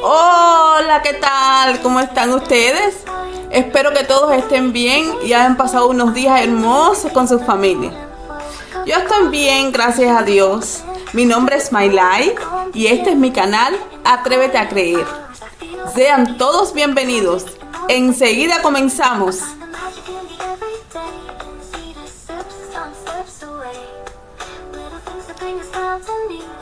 Hola, ¿qué tal? ¿Cómo están ustedes? Espero que todos estén bien y hayan pasado unos días hermosos con sus familias. Yo estoy bien, gracias a Dios. Mi nombre es Maylai y este es mi canal Atrévete a Creer. Sean todos bienvenidos. Enseguida comenzamos.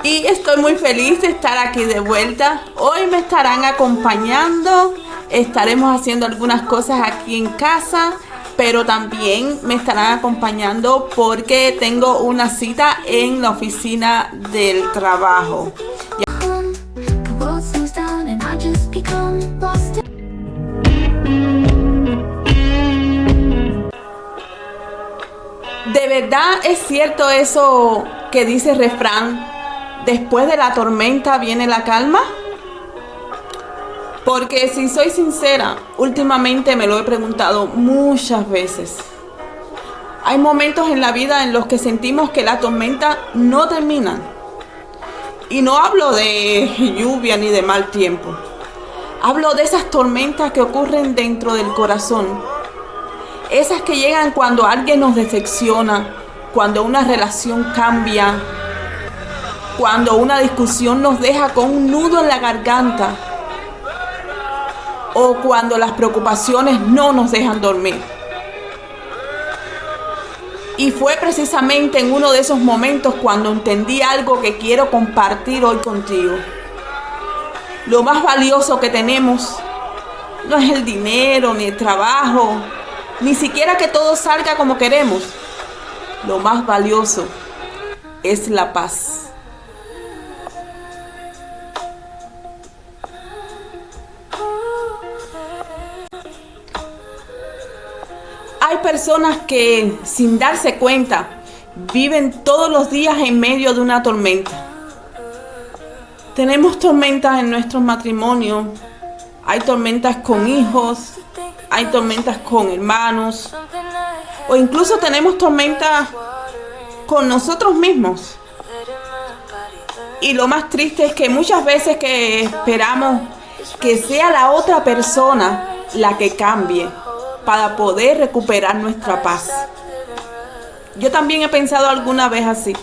Y estoy muy feliz de estar aquí de vuelta. Hoy me estarán acompañando. Estaremos haciendo algunas cosas aquí en casa, pero también me estarán acompañando porque tengo una cita en la oficina del trabajo. ¿De verdad es cierto eso que dice el refrán? Después de la tormenta viene la calma. Porque si soy sincera, últimamente me lo he preguntado muchas veces. Hay momentos en la vida en los que sentimos que la tormenta no termina. Y no hablo de lluvia ni de mal tiempo. Hablo de esas tormentas que ocurren dentro del corazón. Esas que llegan cuando alguien nos decepciona, cuando una relación cambia, cuando una discusión nos deja con un nudo en la garganta, o cuando las preocupaciones no nos dejan dormir. Y fue precisamente en uno de esos momentos cuando entendí algo que quiero compartir hoy contigo. Lo más valioso que tenemos no es el dinero, ni el trabajo, ni siquiera que todo salga como queremos. Lo más valioso es la paz. Hay personas que, sin darse cuenta, viven todos los días en medio de una tormenta. Tenemos tormentas en nuestros matrimonios, hay tormentas con hijos, hay tormentas con hermanos, o incluso tenemos tormentas con nosotros mismos. Y lo más triste es que muchas veces que esperamos que sea la otra persona la que cambie para poder recuperar nuestra paz. Yo también he pensado alguna vez así,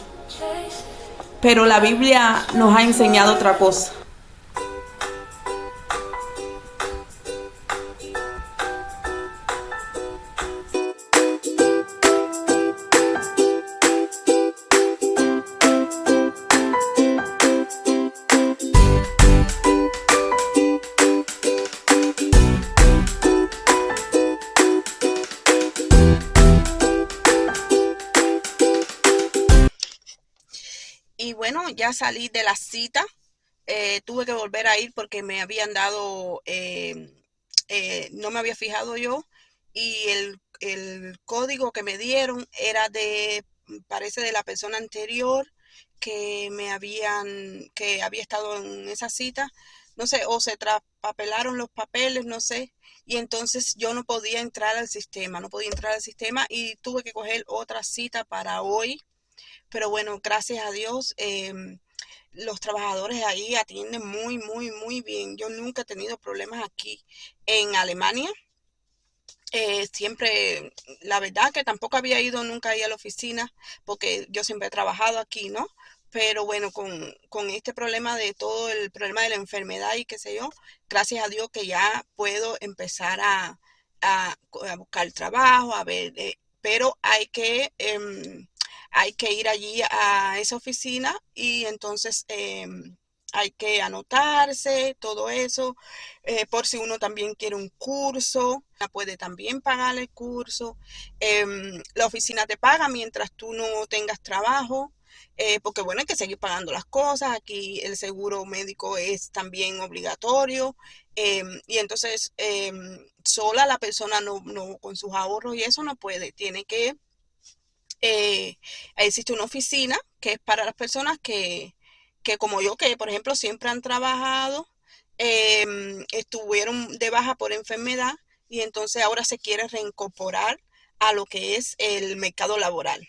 pero la Biblia nos ha enseñado otra cosa. Y bueno, ya salí de la cita, tuve que volver a ir porque me habían dado, no me había fijado yo, y el código que me dieron era parece de la persona anterior que había estado en esa cita, no sé, o se traspapelaron los papeles, no sé, y entonces yo no podía entrar al sistema, y tuve que coger otra cita para hoy. Pero bueno, gracias a Dios, los trabajadores ahí atienden muy, muy, muy bien. Yo nunca he tenido problemas aquí en Alemania. Siempre, la verdad que tampoco había ido nunca ahí a la oficina porque yo siempre he trabajado aquí, ¿no? Pero bueno, con este problema de todo el problema de la enfermedad y qué sé yo, gracias a Dios que ya puedo empezar a buscar trabajo, a ver, pero hay que ir allí a esa oficina y entonces hay que anotarse, todo eso, por si uno también quiere un curso, puede también pagar el curso. La oficina te paga mientras tú no tengas trabajo, porque bueno, hay que seguir pagando las cosas. Aquí el seguro médico es también obligatorio, y entonces sola la persona no con sus ahorros y eso no puede, tiene que existe una oficina que es para las personas que como yo, que por ejemplo siempre han trabajado, estuvieron de baja por enfermedad y entonces ahora se quiere reincorporar a lo que es el mercado laboral.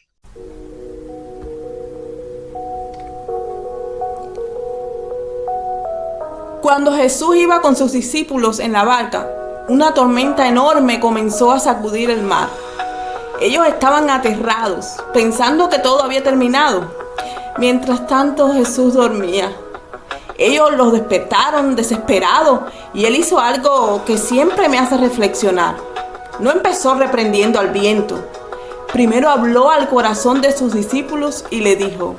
Cuando Jesús iba con sus discípulos en la barca, una tormenta enorme comenzó a sacudir el mar. Ellos estaban aterrados, pensando que todo había terminado. Mientras tanto, Jesús dormía. Ellos los despertaron desesperados y Él hizo algo que siempre me hace reflexionar. No empezó reprendiendo al viento. Primero habló al corazón de sus discípulos y le dijo: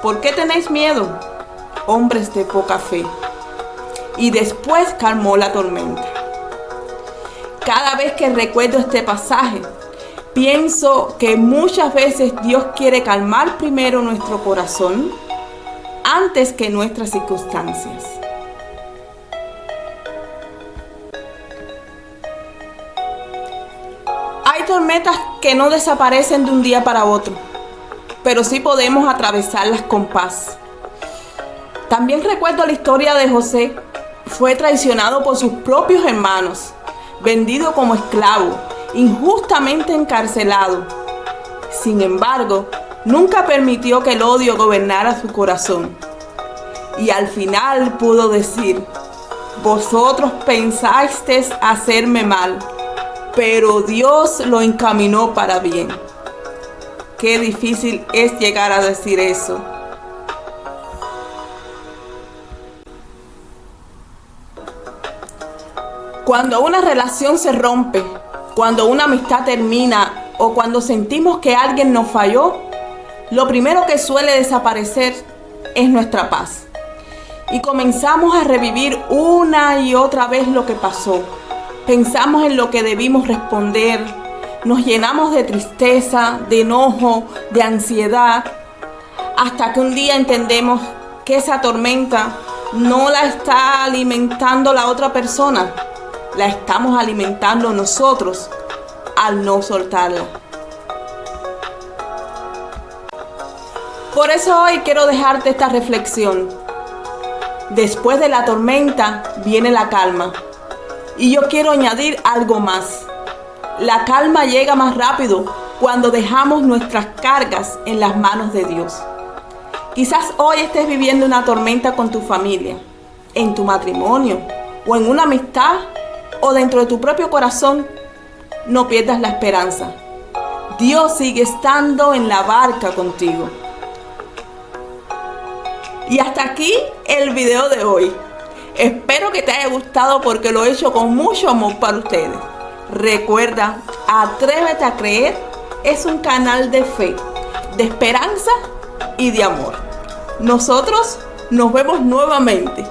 ¿por qué tenéis miedo, hombres de poca fe? Y después calmó la tormenta. Cada vez que recuerdo este pasaje, pienso que muchas veces Dios quiere calmar primero nuestro corazón antes que nuestras circunstancias. Hay tormentas que no desaparecen de un día para otro, pero sí podemos atravesarlas con paz. También recuerdo la historia de José. Fue traicionado por sus propios hermanos, vendido como esclavo, injustamente encarcelado. Sin embargo, nunca permitió que el odio gobernara su corazón. Y al final pudo decir: vosotros pensasteis hacerme mal, pero Dios lo encaminó para bien. Qué difícil es llegar a decir eso. Cuando una relación se rompe, cuando una amistad termina o cuando sentimos que alguien nos falló, lo primero que suele desaparecer es nuestra paz. Y comenzamos a revivir una y otra vez lo que pasó. Pensamos en lo que debimos responder, nos llenamos de tristeza, de enojo, de ansiedad, hasta que un día entendemos que esa tormenta no la está alimentando la otra persona, la estamos alimentando nosotros al no soltarla. Por eso hoy quiero dejarte esta reflexión. Después de la tormenta viene la calma. Y yo quiero añadir algo más. La calma llega más rápido cuando dejamos nuestras cargas en las manos de Dios. Quizás hoy estés viviendo una tormenta con tu familia, en tu matrimonio o en una amistad o dentro de tu propio corazón. No pierdas la esperanza. Dios sigue estando en la barca contigo. Y hasta aquí el video de hoy. Espero que te haya gustado porque lo he hecho con mucho amor para ustedes. Recuerda, Atrévete a Creer es un canal de fe, de esperanza y de amor. Nosotros nos vemos nuevamente.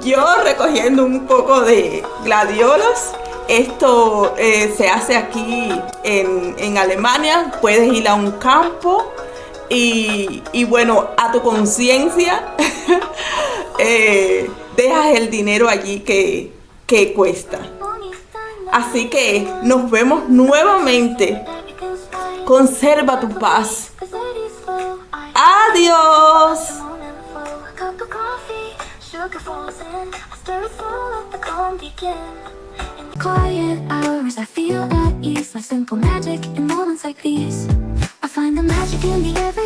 Yo recogiendo un poco de gladiolos. Esto se hace aquí en Alemania. Puedes ir a un campo y bueno, a tu conciencia dejas el dinero allí que cuesta. Así que nos vemos nuevamente. Conserva tu paz. Adiós. Quiet hours, I feel at ease, like simple magic in moments like these. I find the magic in the everyday.